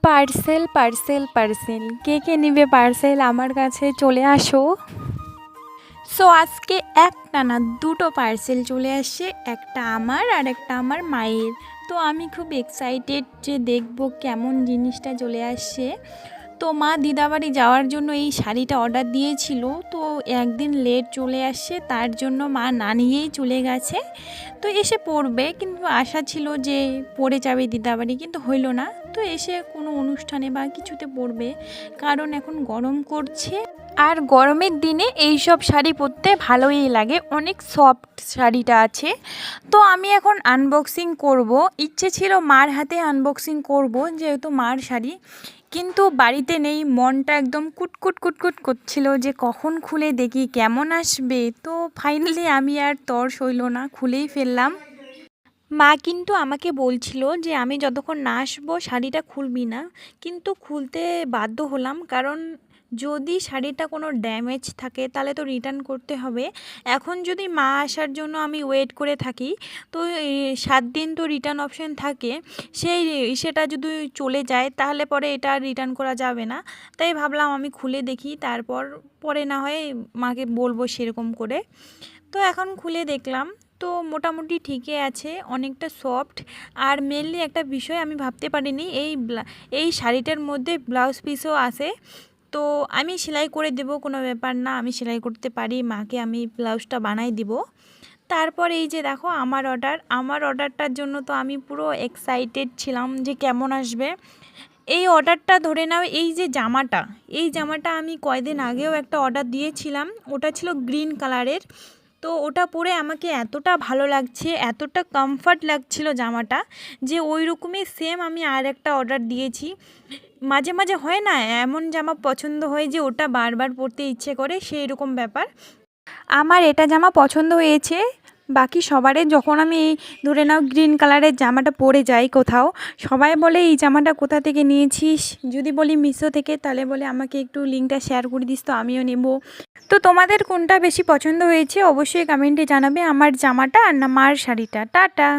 Parcel parcel parcel কে কে নেবে parcel আমার কাছে চলে আসো। সো আজকে একটা না দুটো পার্সেল চলে আসছে, একটা আমার আর একটা আমার মায়ের। তো আমি খুব এক্সাইটেড যে দেখব কেমন জিনিসটা চলে আসছে। তো মা দিদাবাড়ি যাওয়ার জন্য এই শাড়িটা অর্ডার দিয়েছিল, তো একদিন লেট চলে আসছে, তার জন্য মা না নিয়েই চলে গেছে। তো এসে পড়বে, কিন্তু আশা ছিল যে পড়ে যাবে দিদাবাড়ি, কিন্তু হইল না। তো এসে কোনো অনুষ্ঠানে বা কিছুতে পরবে, কারণ এখন গরম করছে। আর গরমের দিনে এই সব শাড়ি পরতে ভালোই লাগে, অনেক সফট শাড়িটা আছে। তো আমি এখন আনবক্সিং করব, ইচ্ছে ছিল মার হাতে আনবক্সিং করব যেহেতু মার শাড়ি, কিন্তু বাড়িতে নেই। মনটা একদম কুটকুট কুটকুট করছিল যে কখন খুলে দেখি কেমন আসবে। তো ফাইনালি আমি আর তর সইল না, খুলেই ফেললাম। মা কিন্তু আমাকে বলছিল যে আমি যতক্ষণ না আসবো শাড়িটা খুলবি না, কিন্তু খুলতে বাধ্য হলাম, কারণ যদি শাড়িটা কোনো ড্যামেজ থাকে তাহলে তো রিটার্ন করতে হবে। এখন যদি মা আসার জন্য আমি ওয়েট করে থাকি, তো 7 দিন তো রিটার্ন অপশন থাকে, সেই সেটা যদি চলে যায় তাহলে পরে এটা রিটার্ন করা যাবে না। তাই ভাবলাম আমি খুলে দেখি, তারপর পরে না হয় মাকে বলবো সেরকম করে। তো এখন খুলে দেখলাম, তো মোটামুটি ঠিকই আছে, অনেকটা সফট। আর মেনলি একটা বিষয় আমি ভাবতে পারিনি, এই শাড়িটার মধ্যে ব্লাউজ পিসও আছে। তো আমি সেলাই করে দেব, কোনো ব্যাপার না, আমি সেলাই করতে পারি, মাকে আমি ব্লাউজটা বানাই দিব। তারপর এই যে দেখো আমার অর্ডারটার জন্য তো আমি পুরো এক্সাইটেড ছিলাম যে কেমন আসবে। এই অর্ডারটা ধরে নাও, এই জামাটা আমি কয়দিন আগেও একটা অর্ডার দিয়েছিলাম, ওটা ছিল গ্রিন কালারের। তো ওটা পরে আমাকে এতটা ভালো লাগছে, এতটা কমফর্ট লাগছিল জামাটা, যে ওই রকমই সেম আমি আর একটা অর্ডার দিয়েছি। মাঝে মাঝে হয় না এমন জামা পছন্দ হয় যে ওটা বারবার পরতে ইচ্ছে করে, সেই রকম ব্যাপার। আমার এটা জামা পছন্দ হয়েছে। বাকি সবারে যখন আমি ধরে নাও গ্রিন কালারের জামাটা পরে যাই কোথাও, সবাই বলে এই জামাটা কোথা থেকে নিয়েছিস। যদি বলি মিশো থেকে, তাহলে বলে আমাকে একটু লিঙ্কটা শেয়ার করে দিস, তো আমিও নেব। তো তোমাদের কোনটা বেশি পছন্দ হয়েছে অবশ্যই কমেন্টে জানাবে, আমার জামাটা আর না মার শাড়িটা। টাটা।